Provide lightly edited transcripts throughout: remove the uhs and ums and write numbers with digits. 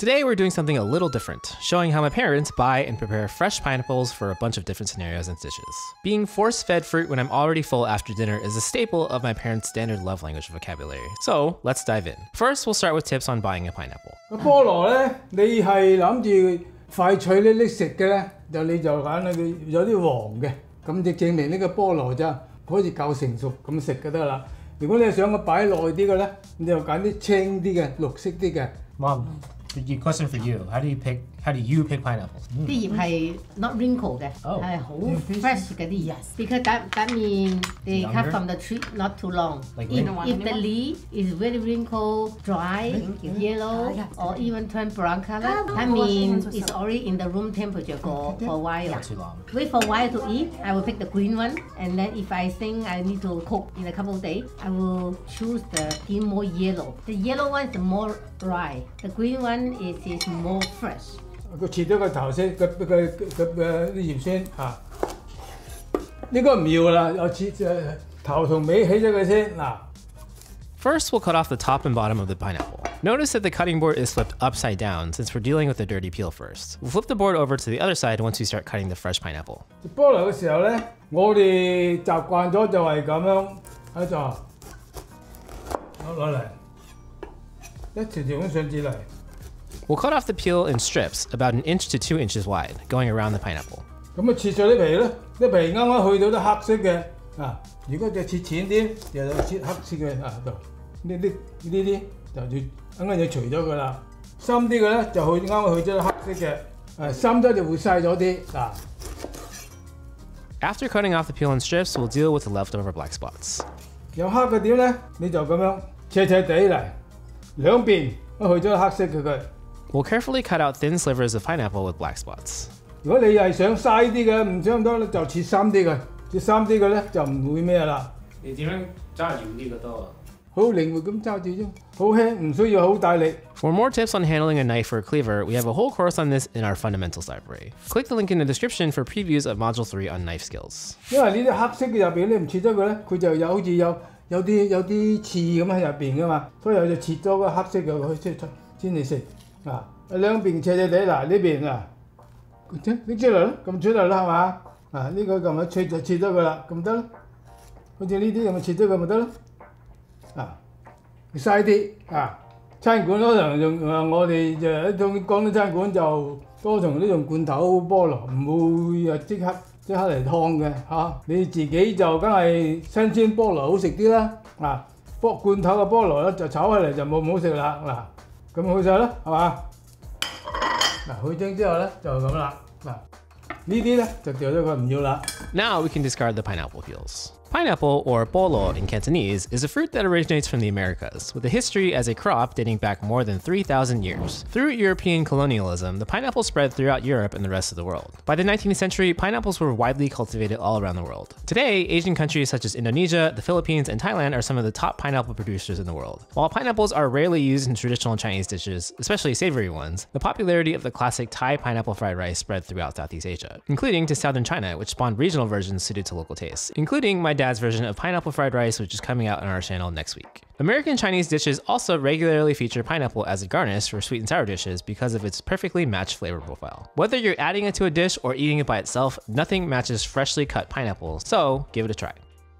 Today we're doing something a little different, showing how my parents buy and prepare fresh pineapples for a bunch of different scenarios and dishes. Being force-fed fruit when I'm already full after dinner is a staple of my parents' standard love language vocabulary. So let's dive in. First, we'll start with tips on buying a pineapple. 個菠蘿咧，你係諗住快脆啲食嘅咧，你就揀佢有啲黃嘅，咁就證明呢個菠蘿就可以夠成熟咁食就得啦。如果你係想佢擺耐啲嘅咧，你就揀啲青啲嘅、綠色啲嘅。Mom, question for you. How do you pick pineapples? 啲葉係 not wrinkle 嘅，係好 fresh 嘅啲葉。Because that means they cut from the tree not too long. If the leaf is very wrinkled, dry, yellow, or even turn brown color, that means it's already in the room temperature for a while. Not too long. Wait for a while to eat. I will pick the green one, and then if I think I need to cook in a couple of days, I will choose the skin more yellow. The yellow one is more dry. The green one is more fresh. 佢切咗個頭先，啲葉先嚇，呢個唔要啦，我切頭同尾起咗佢先嗱。First, we'll cut off the top and bottom of the pineapple. Notice that the cutting board is flipped upside down since we're dealing with the dirty peel first. We'll flip the board over to the other side once we start cutting the fresh pineapple. 菠蘿嘅時候咧，我哋習慣咗就係咁樣喺度攞嚟一條條咁上至嚟。 We'll cut off the peel in strips about 1 inch to 2 inches wide, going around the pineapple. 咁啊切咗啲皮咯，啲皮啱啱去到啲黑色嘅啊。如果就切淺啲，就切黑色嘅啊度。呢啲就啱啱要除咗佢啦。深啲嘅咧就啱啱去咗黑色嘅，深咗就會細咗啲嗱。After cutting off the peel in strips, we'll deal with the leftover black spots. 有黑嘅點咧，你就咁樣斜斜地嚟，兩邊都去咗黑色嘅佢。 We'll carefully cut out thin slivers of pineapple with black spots. 如果你係想嘥啲嘅，唔想咁多咧，就切深啲嘅，切深啲嘅咧就唔會咩啦。你點樣揸住呢個刀啊？好靈活咁揸住啫，好輕，唔需要好大力。For more tips on handling a knife or a cleaver, we have a whole course on this in our fundamentals library. Click the link in the description for previews of Module 3 on knife skills. 因為呢啲黑色嘅入邊你唔切咗佢咧，佢就好似有啲刺咁喺入邊噶嘛，所以我就切咗個黑色嘅佢先至食啊。兩邊斜斜地嗱呢邊啊，拎出嚟咯，撳出嚟啦係嘛？啊呢個咁樣切就切咗佢啦，咁得咯。好似呢啲咁樣切咗佢咪得咯。啊，嘥啲啊！餐館通常用我哋就一種廣東餐館就多數都用罐頭菠蘿，唔會即刻嚟燙嘅嚇。你自己就梗係新鮮菠蘿好食啲啦。啊，罐頭嘅菠蘿咧就炒起嚟就冇咁好食啦。嗱，咁去晒啦，係嘛？嗱，去蒸之後咧就咁啦。嗱，呢啲咧就掉咗佢唔要啦。Now we can discard the pineapple peels. Pineapple, or bolo in Cantonese, is a fruit that originates from the Americas, with a history as a crop dating back more than 3,000 years. Through European colonialism, the pineapple spread throughout Europe and the rest of the world. By the 19th century, pineapples were widely cultivated all around the world. Today, Asian countries such as Indonesia, the Philippines, and Thailand are some of the top pineapple producers in the world. While pineapples are rarely used in traditional Chinese dishes, especially savory ones, the popularity of the classic Thai pineapple fried rice spread throughout Southeast Asia, including to southern China, which spawned regional versions suited to local tastes, including my dad's version of pineapple fried rice, which is coming out on our channel next week. American Chinese dishes also regularly feature pineapple as a garnish for sweet and sour dishes because of its perfectly matched flavor profile. Whether you're adding it to a dish or eating it by itself, nothing matches freshly cut pineapple, so give it a try.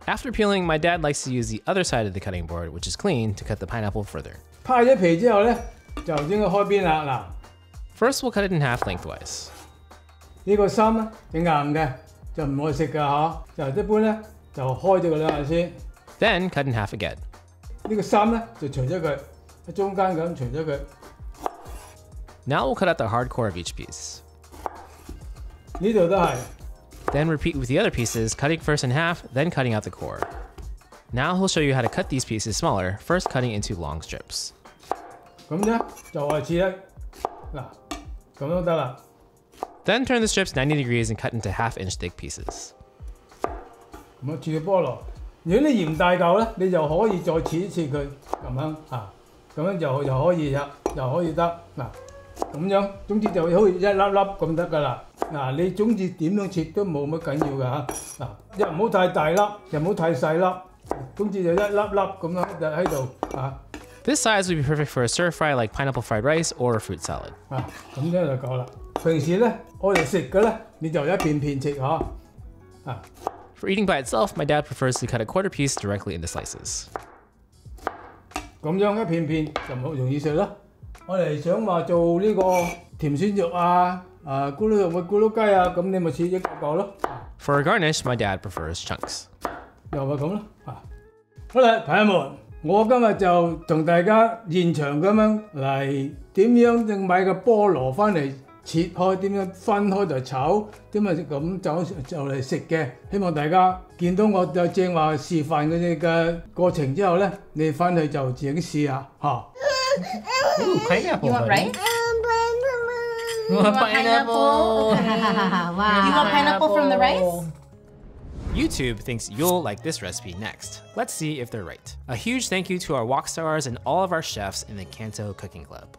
After peeling, my dad likes to use the other side of the cutting board, which is clean, to cut the pineapple further. 派咗皮之後咧，就應該開邊啦嗱。First, we'll cut it in half lengthwise. 呢個心咧係硬嘅，就唔可以食㗎嚇。就一般咧就開咗佢兩下先。Then cut in half again. 呢個心咧就除咗佢，喺中間咁除咗佢。Now we'll cut out the hard core of each piece. 呢度都係。Then repeat with the other pieces, cutting first in half, then cutting out the core. Now he'll show you how to cut these pieces smaller, first cutting into long strips. 咁啫，就係切咧，嗱，咁都得啦。Then turn the strips 90 degrees and cut into half-inch thick pieces. 咁啊切個菠蘿，如果你嫌大嚿咧，你就可以再切一切佢咁樣啊，咁樣就可以啦，又可以得嗱，咁樣總之就好似一粒粒咁得㗎啦。嗱，你總之點樣切都冇乜緊要㗎嚇。嗱，又唔好太大粒，又唔好太細粒，總之就一粒粒咁樣就喺度啊。This size would be perfect for a stir fry like pineapple fried rice or a fruit salad. 啊，咁樣就夠啦。平時咧，我哋食嘅咧，你就一片片食嚇。啊。 For eating by itself, my dad prefers to cut a quarter piece directly into slices. 咁樣一片片就好容易食咯。我哋想話做呢個甜酸肉啊，咕嚕肉或咕嚕雞啊，咁你咪切一個個咯。For a garnish, my dad prefers chunks. 又係咁咯。啊，好啦，朋友們，我今日就同大家現場咁樣嚟點樣正買個菠蘿翻嚟切開，點樣分開就炒，點樣咁就嚟食嘅。希望大家見到我就正話示範嗰啲嘅過程之後咧，你翻去就自己試下嚇。Ooh, pineapple. You want rice? You want pineapple? Wow. You want pineapple from the rice? YouTube thinks you'll like this recipe next. Let's see if they're right. A huge thank you to our wok stars and all of our chefs in the CANTO Cooking Club.